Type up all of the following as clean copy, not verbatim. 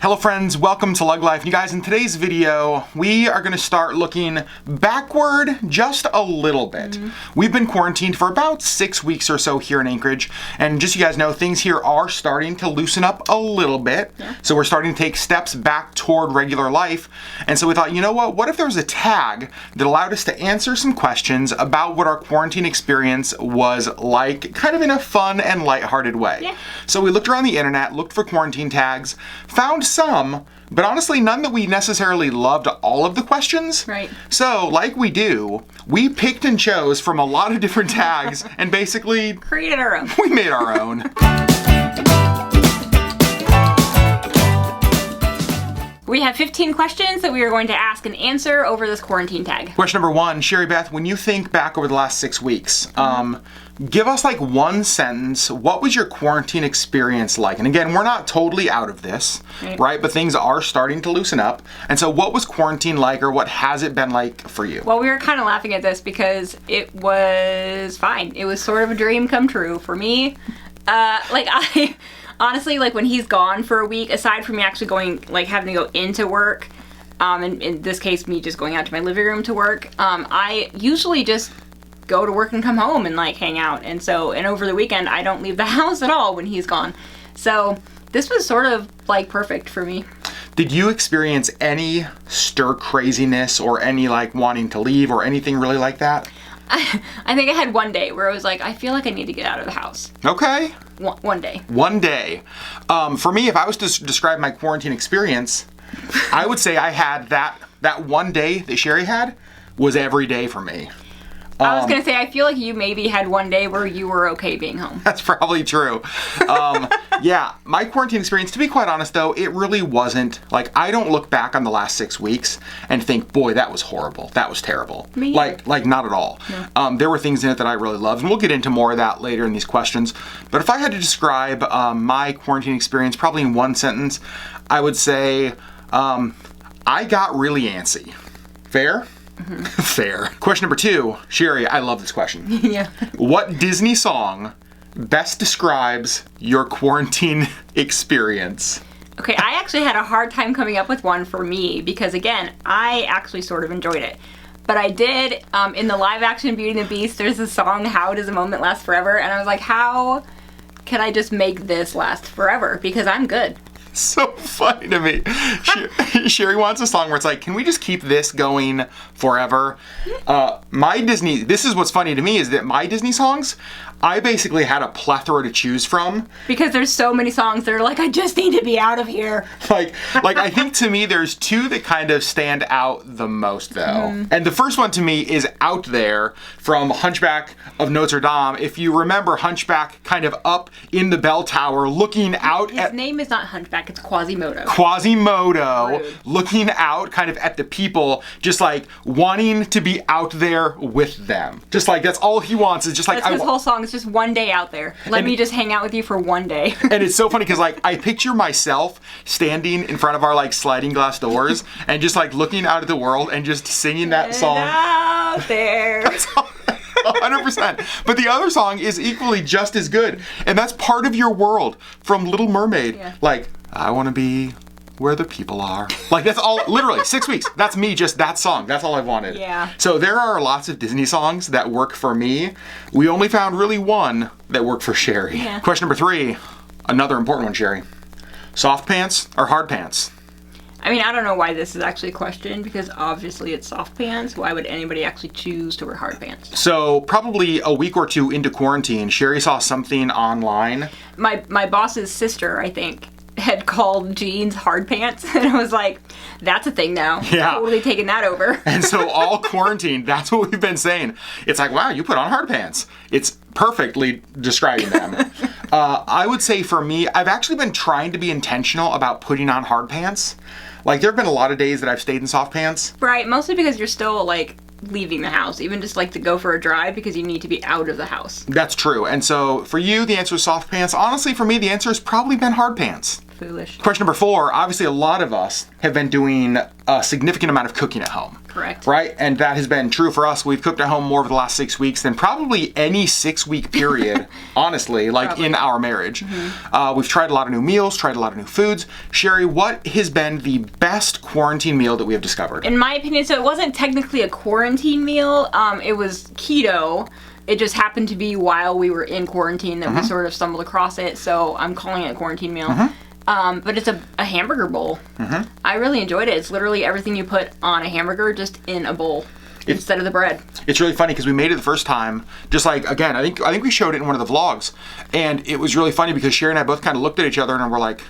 Hello friends, welcome to LeggLife. You guys, in today's video, we are gonna start looking backward just a little bit. We've been quarantined for about 6 weeks or so here in Anchorage, and just so you guys know, things here are starting to loosen up a little bit. So we're starting to take steps back toward regular life. And so we thought, you know what if there was a tag that allowed us to answer some questions about what our quarantine experience was like, kind of in a fun and lighthearted way. So we looked around the internet, looked for quarantine tags, found some, but honestly none that we necessarily loved all of the questions. So like we do, we picked and chose from a lot of different tags and basically created our own. We made our own. We have 15 questions that we are going to ask and answer over this quarantine tag. Question number 1, Sherry Beth, when you think back over the last 6 weeks, give us like one sentence. What was your quarantine experience like? And again, we're not totally out of this, right? But things are starting to loosen up. And so what was quarantine like, or what has it been like for you? Well, we were kind of laughing at this because it was fine. It was sort of a dream come true for me. Honestly, like when he's gone for a week, aside from me actually going, like having to go into work, and in this case, me just going out to my living room to work, I usually just go to work and come home and like hang out. And over the weekend, I don't leave the house at all when he's gone. So this was sort of like perfect for me. Did you experience any stir craziness or any like wanting to leave or anything really like that? I think I had one day where I was like, I feel like I need to get out of the house. Okay. One day. One day. For me, if I was to describe my quarantine experience, I would say I had that one day that Sherry had was every day for me. I was gonna say, I feel like you maybe had one day where you were okay being home. That's probably true. Yeah, my quarantine experience, to be quite honest though, it really wasn't, like, I don't look back on the last 6 weeks and think, boy, that was horrible. That was terrible. Me like not at all. No. There were things in it that I really loved, and we'll get into more of that later in these questions. But if I had to describe my quarantine experience, probably in one sentence, I would say I got really antsy. Fair? Fair. Question number 2, Sherry, I love this question. Yeah. What Disney song best describes your quarantine experience? Okay, I actually had a hard time coming up with one for me because, again, I actually sort of enjoyed it. But I did, in the live action Beauty and the Beast, there's a song, How Does a Moment Last Forever? And I was like, how can I just make this last forever? Because I'm good. So funny to me. Sherry wants a song where it's like, can we just keep this going forever? This is what's funny to me, is that my Disney songs, I basically had a plethora to choose from. Because there's so many songs that are like, I just need to be out of here. Like I think to me, there's 2 that kind of stand out the most though. And the first one to me is Out There from Hunchback of Notre Dame. If you remember Hunchback kind of up in the bell tower looking out His name is not Hunchback, it's Quasimodo. Quasimodo. Rude. Looking out kind of at the people, just like wanting to be out there with them. Just like that's all he wants, is just like, that's his whole song. It's just one day out there. Let me just hang out with you for one day. And it's so funny because like I picture myself standing in front of our like sliding glass doors and just like looking out at the world and just singing that song. Out there. 100%. But the other song is equally just as good. And that's Part of Your World from Little Mermaid. Yeah. Like, I want to be where the people are. Like, that's all, literally, 6 weeks. That's me, just that song. That's all I've wanted. Yeah. So there are lots of Disney songs that work for me. We only found really one that worked for Sherry. Yeah. Question number 3, another important one, Sherry. Soft pants or hard pants? I mean, I don't know why this is actually a question, because obviously it's soft pants. Why would anybody actually choose to wear hard pants? So probably a week or 2 into quarantine, Sherry saw something online. My boss's sister, I think, had called jeans hard pants, and I was like, that's a thing now. Yeah. Totally taking that over. And so all quarantine, that's what we've been saying. It's like, wow, you put on hard pants. It's perfectly describing them. I would say for me, I've actually been trying to be intentional about putting on hard pants. Like, there have been a lot of days that I've stayed in soft pants. Right, mostly because you're still, like, leaving the house, even just like to go for a drive, because you need to be out of the house. That's true. And so for you, the answer is soft pants. Honestly, for me, the answer has probably been hard pants. Foolish. Question number 4, obviously a lot of us have been doing a significant amount of cooking at home. Correct. Right? And that has been true for us. We've cooked at home more over the last 6 weeks than probably any 6-week period, honestly, like Probably. in our marriage. We've tried a lot of new meals, tried a lot of new foods. Sherry, what has been the best quarantine meal that we have discovered? In my opinion, so it wasn't technically a quarantine meal. It was keto. It just happened to be while we were in quarantine that we sort of stumbled across it. So I'm calling it a quarantine meal. But it's a hamburger bowl. I really enjoyed it. It's literally everything you put on a hamburger just in a bowl instead of the bread. It's really funny because we made it the first time, just like, again, I think we showed it in one of the vlogs, and it was really funny because Sherry and I both kind of looked at each other and we're like,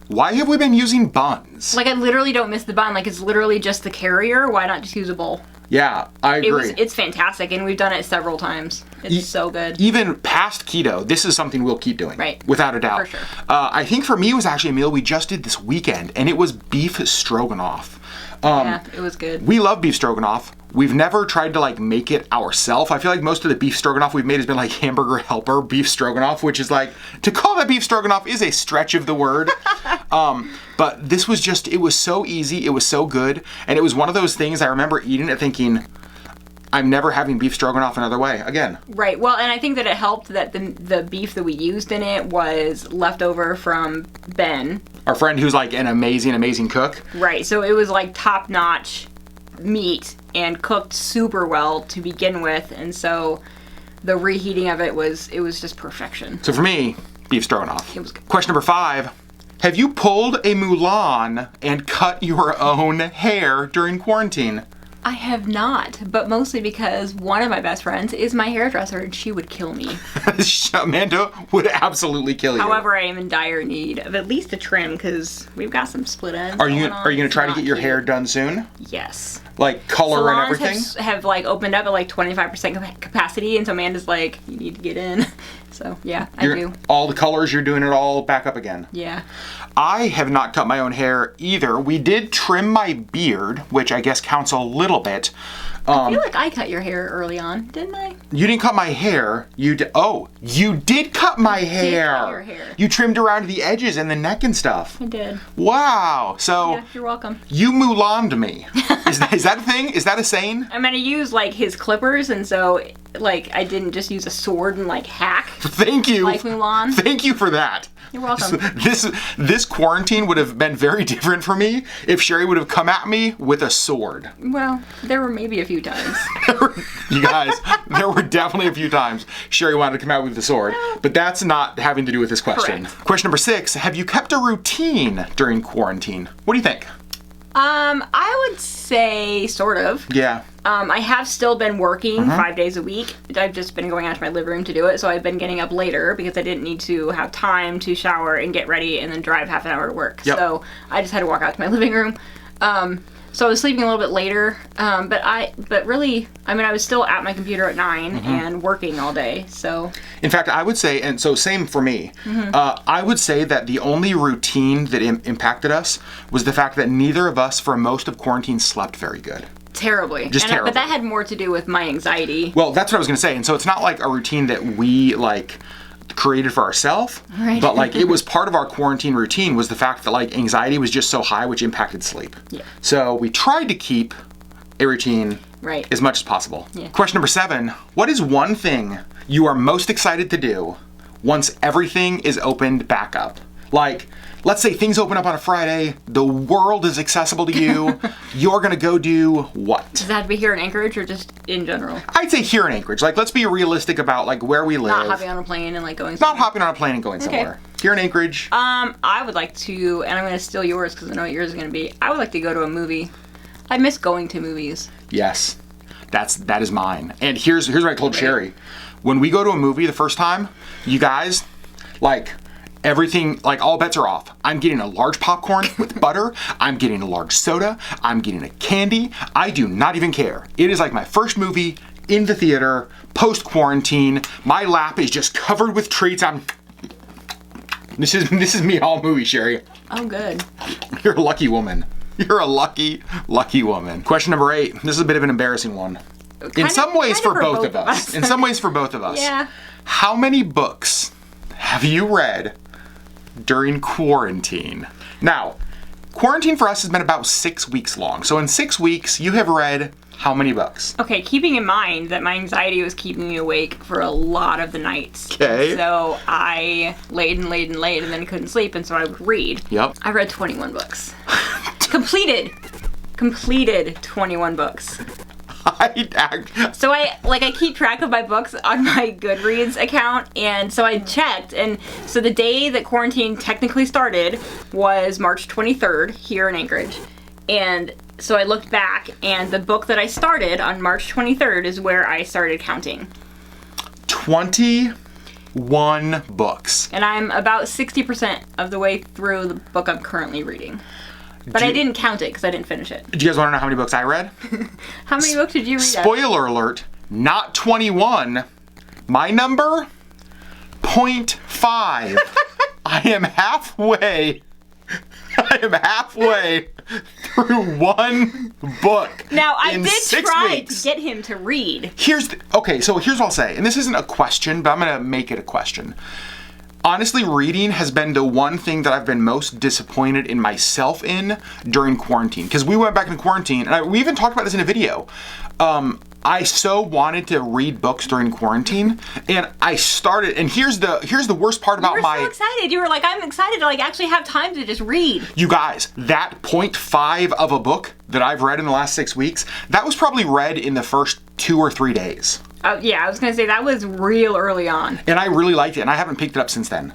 why have we been using buns? Like, I literally don't miss the bun. Like, it's literally just the carrier. Why not just use a bowl? Yeah, I agree. It's fantastic, and we've done it several times. It's so good. Even past keto, this is something we'll keep doing. Right. Without a doubt. For sure. I think for me, it was actually a meal we just did this weekend, and it was beef stroganoff. Yeah, it was good. We love beef stroganoff. We've never tried to like make it ourselves. I feel like most of the beef stroganoff we've made has been like Hamburger Helper beef stroganoff, which is like, to call that beef stroganoff is a stretch of the word. But this was just, it was so easy, it was so good, and it was one of those things I remember eating it thinking, I'm never having beef stroganoff another way again. Right. Well, and I think that it helped that the beef that we used in it was left over from Ben. Our friend who's like an amazing, amazing cook. Right. So it was like top-notch meat and cooked super well to begin with, and so the reheating of it was just perfection. So for me, beef stroganoff. It was good. Question number 5. Have you pulled a Mulan and cut your own hair during quarantine? I have not, but mostly because one of my best friends is my hairdresser and she would kill me. Amanda would absolutely kill you. However, I am in dire need of at least a trim because we've got some split ends. Are you going to try to get your hair done soon? Yes. Like color and Salons everything? have like opened up at like 25% capacity, and so Amanda's like, you need to get in. So yeah, I do. All the colors, you're doing it all back up again. Yeah. I have not cut my own hair either. We did trim my beard, which I guess counts a little bit. I feel like I cut your hair early on, didn't I? You didn't cut my hair. You did. Oh, you did cut my hair. Cut your hair. You trimmed around the edges and the neck and stuff. I did. Wow. So Yeah, you're welcome. you Mulan'd me. Is that a thing? Is that a saying? I'm gonna use like his clippers, and so like I didn't just use a sword and like hack Thank you. like Mulan. Thank you for that. You're welcome. This quarantine would have been very different for me if Sherry would have come at me with a sword. Well, there were maybe a few times. You guys, there were definitely a few times Sherry wanted to come out with the sword, but that's not having to do with this question. Correct. Question number 6, have you kept a routine during quarantine? What do you think? I would say sort of. Yeah. I have still been working 5 days a week. I've just been going out to my living room to do it, so I've been getting up later because I didn't need to have time to shower and get ready and then drive half an hour to work. Yep. So I just had to walk out to my living room. So I was sleeping a little bit later, but really, I mean, I was still at my computer at 9 and working all day, so. In fact, I would say, and so same for me, I would say that the only routine that impacted us was the fact that neither of us for most of quarantine slept very good. Terribly. Terrible. But that had more to do with my anxiety. Well, that's what I was going to say. And so it's not like a routine that we like created for ourselves, Right. but like it was part of our quarantine routine was the fact that like anxiety was just so high, which impacted sleep. Yeah. So we tried to keep a routine Right. as much as possible. Yeah. Question number 7, what is one thing you are most excited to do once everything is opened back up? Like, let's say things open up on a Friday, the world is accessible to you, you're gonna go do what? Does that have to be here in Anchorage or just in general? I'd say here in Anchorage. Like, let's be realistic about like where we live. Not hopping on a plane and like going Not hopping on a plane and going somewhere. Here in Anchorage. I would like to, and I'm going to steal yours because I know what yours is going to be. I would like to go to a movie. I miss going to movies. Yes, that is mine. And here's what I told Sherry. When we go to a movie the first time, you guys, like, everything, like all bets are off. I'm getting a large popcorn with butter. I'm getting a large soda. I'm getting a candy. I do not even care. It is like my first movie in the theater, post-quarantine. My lap is just covered with treats. This is me all movie, Sherry. Oh, good. You're a lucky woman. You're a lucky, lucky woman. Question number 8. This is a bit of an embarrassing one. In some ways for both of us. In some ways for both of us. Yeah. How many books have you read during quarantine. Now, quarantine for us has been about 6 weeks long. So in 6 weeks, you have read how many books? Okay, keeping in mind that my anxiety was keeping me awake for a lot of the nights. Okay. So I laid and then couldn't sleep, and so I would read. Yep. I read 21 books. Completed 21 books. So I keep track of my books on my Goodreads account, and so I checked, and so the day that quarantine technically started was March 23rd here in Anchorage, and so I looked back, and the book that I started on March 23rd is where I started counting. 21 books. And I'm about 60% of the way through the book I'm currently reading. But I didn't count it because I didn't finish it. Do you guys want to know how many books I read? How many books did you read? Spoiler alert, not 21. My number? 0.5. I am halfway through one book. Now, I in did 6 try weeks. to get him to read. Okay, so here's what I'll say, and this isn't a question, but I'm gonna make it a question. Honestly, reading has been the one thing that I've been most disappointed in myself in during quarantine. Because we went back into quarantine, and we even talked about this in a video. I so wanted to read books during quarantine, and I started. And here's the worst part about You were so excited. You were like, I'm excited to actually have time to just read. You guys, that 0.5 of a book that I've read in the last 6 weeks, that was probably read in the first 2 or 3 days. Yeah, I was gonna say that was real early on. And I really liked it, and I haven't picked it up since then.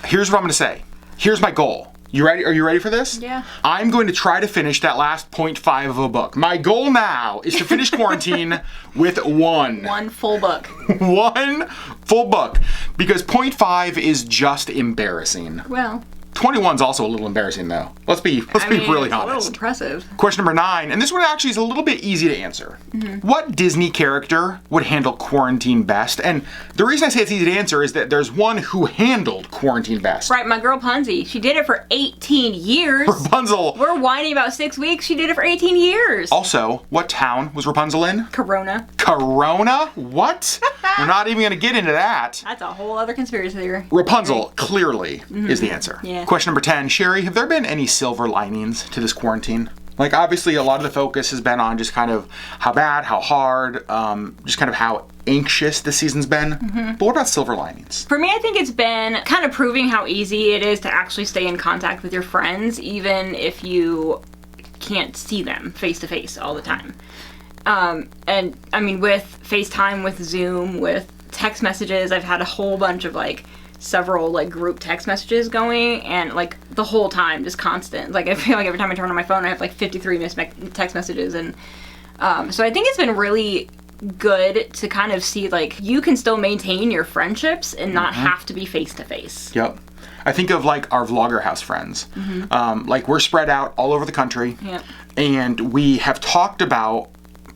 Here's what I'm gonna say. Here's my goal. You ready? Are you ready for this? Yeah. I'm going to try to finish that last 0.5 of a book. My goal now is to finish quarantine with one full book. One full book. Because 0.5 is just embarrassing. Well, 21's also a little embarrassing, though. Let's be really it's honest. a little impressive. Question number 9, and this one actually is a little bit easy to answer. Mm-hmm. What Disney character would handle quarantine best? And the reason I say it's easy to answer is that there's one who handled quarantine best. Right, my girl Punzi. She did it for 18 years. Rapunzel. We're whining about 6 weeks. She did it for 18 years. Also, what town was Rapunzel in? Corona. Corona? What? We're not even going to get into that. That's a whole other conspiracy theory. Rapunzel, clearly, is the answer. Yeah. Question number 10. Sherry, have there been any silver linings to this quarantine? Like, obviously, a lot of the focus has been on just kind of how bad, how hard, just kind of how anxious this season's been. But what about silver linings? For me, I think it's been kind of proving how easy it is to actually stay in contact with your friends, even if you can't see them face to face all the time. And I mean, with FaceTime, with Zoom, with text messages, I've had a whole bunch of several group text messages going, and the whole time just constant. I feel like every time I turn on my phone I have 53 missed text messages, and so I think it's been really good to kind of see you can still maintain your friendships and not have to be face to face. Yep. I think of our vlogger house friends. We're spread out all over the country. Yep. And we have talked about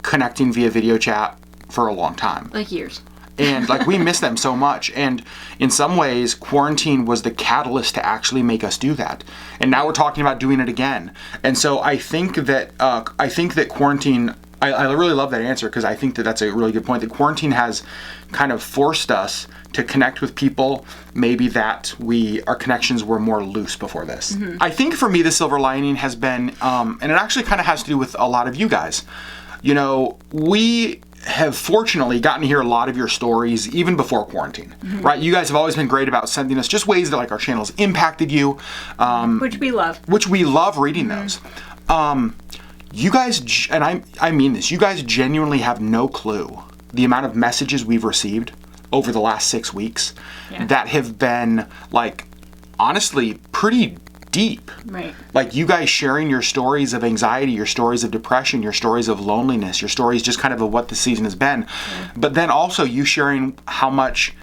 connecting via video chat for a long time. Years. And we miss them so much. And in some ways, quarantine was the catalyst to actually make us do that. And now we're talking about doing it again. And so I think that quarantine, I really love that answer, because I think that that's a really good point. That quarantine has kind of forced us to connect with people maybe that our connections were more loose before this. I think for me, the silver lining has been, and it actually kind of has to do with a lot of you guys. You know, we have fortunately gotten to hear a lot of your stories even before quarantine, right? You guys have always been great about sending us just ways that our channel's impacted you. Which we love. Which we love reading those. You guys, and I mean this, you guys genuinely have no clue the amount of messages we've received over the last 6 weeks that have been honestly pretty deep. Right. You guys sharing your stories of anxiety, your stories of depression, your stories of loneliness, your stories just kind of what the season has been. Yeah. But then also you sharing how much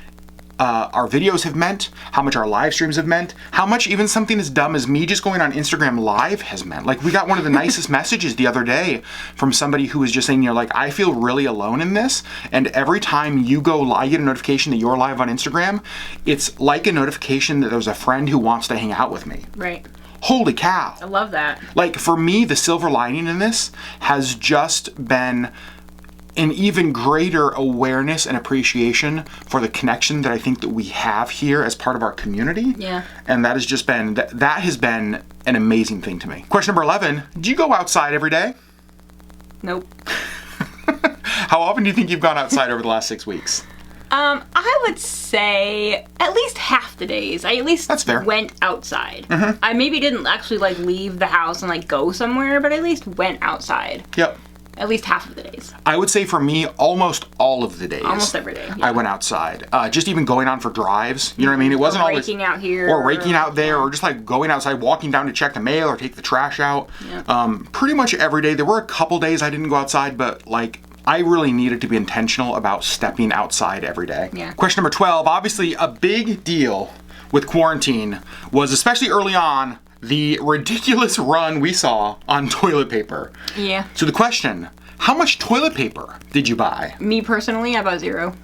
our videos have meant, how much our live streams have meant, how much even something as dumb as me just going on Instagram Live has meant. We got one of the nicest messages the other day from somebody who was just saying, I feel really alone in this, and every time you go live, I get a notification that you're live on Instagram, it's like a notification that there's a friend who wants to hang out with me. Right. Holy cow. I love that. For me, the silver lining in this has just been an even greater awareness and appreciation for the connection that I think that we have here as part of our community. Yeah. And that has just been, that has been an amazing thing to me. Question number 11, do you go outside every day? Nope. How often do you think you've gone outside over the last 6 weeks? I would say at least half the days. I at least That's fair. went outside. I maybe didn't actually like leave the house and like go somewhere, but I at least went outside. Yep. At least half of the days. I would say for me, almost all of the days. Almost every day. I went outside. Just even going on for drives. You know what I mean? It wasn't Or always raking out here. or raking out there, or just like going outside, walking down to check the mail or take the trash out. Yeah. Pretty much every day. There were a couple days I didn't go outside, but like I really needed to be intentional about stepping outside every day. Yeah. Question number 12. Obviously, a big deal with quarantine was, especially early on, the ridiculous run we saw on toilet paper. Yeah. So the question, how much toilet paper did you buy? Me personally, I bought 0.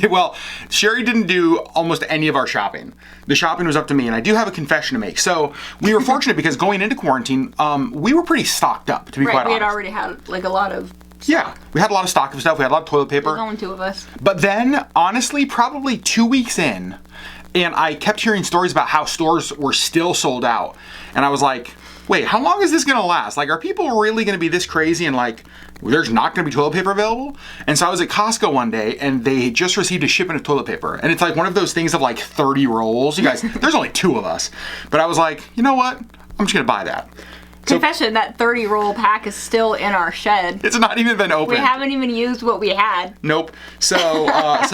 Well, Sherry didn't do almost any of our shopping. The shopping was up to me, and I do have a confession to make. So we were fortunate because going into quarantine, we were pretty stocked up, to be quite Right, we honest. had already had like a lot of. Yeah, we had a lot of stock of stuff. We had a lot of toilet paper. There's only 2 of us. But then, honestly, probably 2 weeks in, and I kept hearing stories about how stores were still sold out. And I was like, wait, how long is this gonna last? Like, are people really gonna be this crazy and like, there's not gonna be toilet paper available? And so I was at Costco one day and they just received a shipment of toilet paper. And it's like one of those things of like 30 rolls. You guys, there's only 2 of us. But I was like, you know what? I'm just gonna buy that. Confession, that 30 roll pack is still in our shed. It's not even been opened. We haven't even used what we had. Nope. So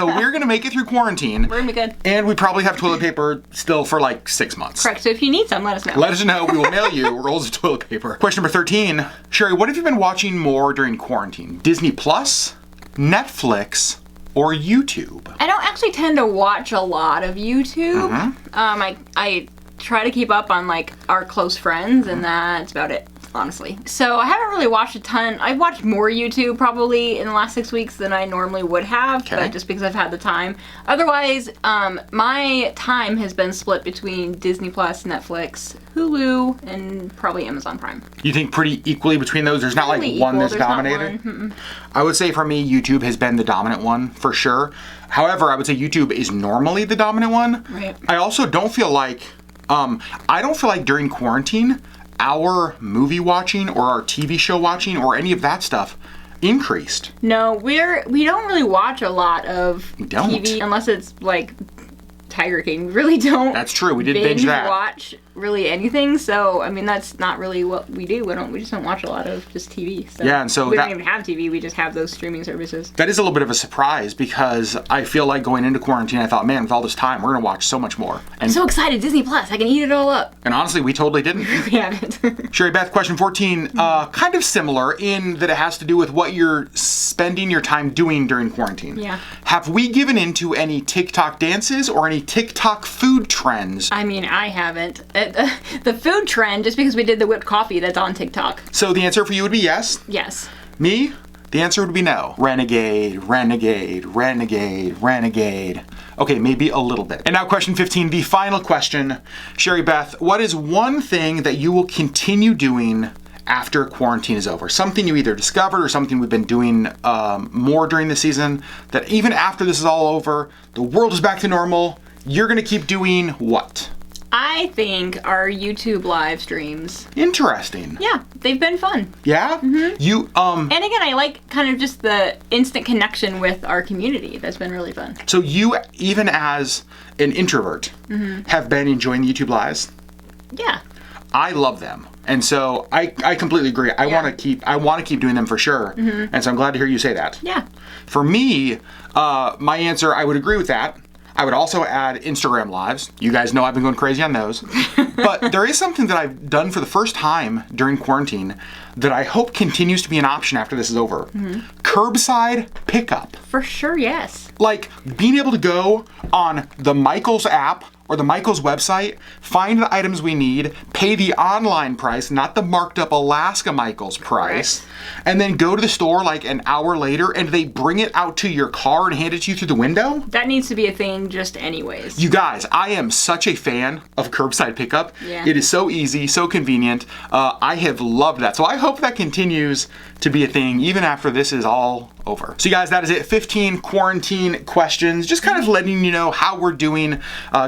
we're gonna make it through quarantine. We're gonna be good. And we probably have toilet paper still for like 6 months. Correct. So if you need some, let us know. Let us know. We will mail you rolls of toilet paper. Question number 13. Sherry, what have you been watching more during quarantine? Disney Plus, Netflix, or YouTube? I don't actually tend to watch a lot of YouTube. Mm-hmm. I try to keep up on like our close friends, and that's about it, honestly. So I haven't really watched a ton. I've watched more YouTube probably in the last 6 weeks than I normally would have, Okay. but just because I've had the time. Otherwise, my time has been split between Disney Plus, Netflix, Hulu, and probably Amazon Prime. You think pretty equally between those? There's not like Really one equal. that's There's not dominated? one. I would say for me, YouTube has been the dominant one for sure. However, I would say YouTube is normally the dominant one. Right. I also don't feel like, during quarantine, our movie watching or our TV show watching or any of that stuff increased. No, we don't really watch a lot of don't. TV unless it's like Tiger King. We really don't. That's true. We did binge that. Watch really anything. So I mean, that's not really what we do. We just don't watch a lot of just TV. So Yeah, and so we that- don't even have TV. We just have those streaming services. That is a little bit of a surprise because I feel like going into quarantine, I thought, man, with all this time, we're going to watch so much more. I'm And, so excited, Disney Plus. I can eat it all up. and honestly, we totally didn't. We haven't. Sherry Beth, question 14, kind of similar in that it has to do with what you're spending your time doing during quarantine. Yeah. Have we given into any TikTok dances or any TikTok food trends? I mean, I haven't. The food trend, just because we did the whipped coffee, that's on TikTok. So the answer for you would be yes. Yes. Me? The answer would be no. Renegade, renegade, renegade, renegade. Okay, maybe a little bit. And now question 15, the final question. Sherry Beth, what is one thing that you will continue doing after quarantine is over? Something you either discovered or something we've been doing more during the season that even after this is all over, the world is back to normal, you're gonna keep doing what? I think our YouTube live streams. Interesting. Yeah, they've been fun. Yeah? Mm-hmm. You, And again, I like kind of just the instant connection with our community. That's been really fun. so you, even as an introvert, have been enjoying the YouTube lives? Yeah. I love them. And so I completely agree. I Yeah. want to keep doing them for sure. And so I'm glad to hear you say that. Yeah. For me, my answer, I would agree with that. I would also add Instagram lives. You guys know I've been going crazy on those. But there is something that I've done for the first time during quarantine that I hope continues to be an option after this is over. Curbside pickup. For sure, yes. Like being able to go on the Michaels app or the Michaels website, find the items we need, pay the online price, not the marked up Alaska Michaels price, and then go to the store like an hour later and they bring it out to your car and hand it to you through the window. That needs to be a thing just anyways. You guys, I am such a fan of curbside pickup. Yeah. It is so easy, so convenient. I have loved that. So I hope that continues to be a thing even after this is all over. So you guys, that is it. 15 quarantine questions, just kind of letting you know how we're doing,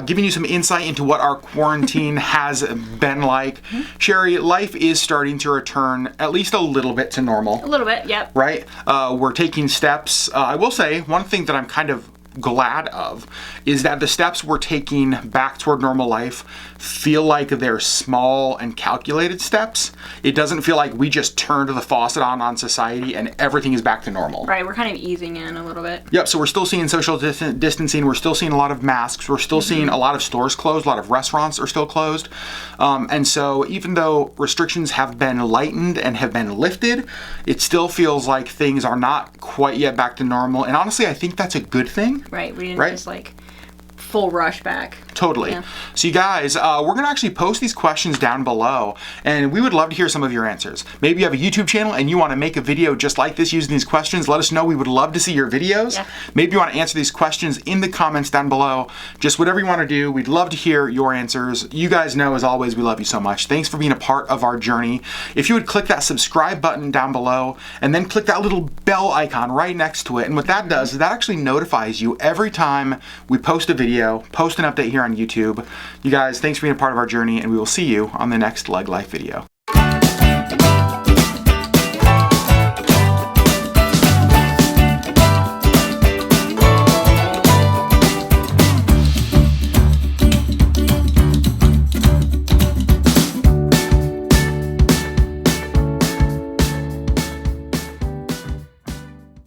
giving you some insight into what our quarantine has been like. Sherry, life is starting to return at least a little bit to normal. A little bit, yep. Right? We're taking steps. I will say, one thing that I'm kind of glad of is that the steps we're taking back toward normal life feel like they're small and calculated steps. It doesn't feel like we just turned the faucet on society and everything is back to normal. Right, we're kind of easing in a little bit. Yep, so we're still seeing social distancing, we're still seeing a lot of masks, we're still seeing a lot of stores closed, a lot of restaurants are still closed. And so even though restrictions have been lightened and have been lifted, it still feels like things are not quite yet back to normal. And honestly, I think that's a good thing. Right, we didn't just like full rush back. Totally. Yeah. So you guys, we're going to actually post these questions down below, and we would love to hear some of your answers. Maybe you have a YouTube channel and you want to make a video just like this using these questions. Let us know. We would love to see your videos. Yeah. Maybe you want to answer these questions in the comments down below. Just whatever you want to do. We'd love to hear your answers. You guys know, as always, we love you so much. Thanks for being a part of our journey. If you would click that subscribe button down below and then click that little bell icon right next to it. And what that does is that actually notifies you every time we post a video, post an update here on YouTube. You guys, thanks for being a part of our journey, and we will see you on the next LeggLife video.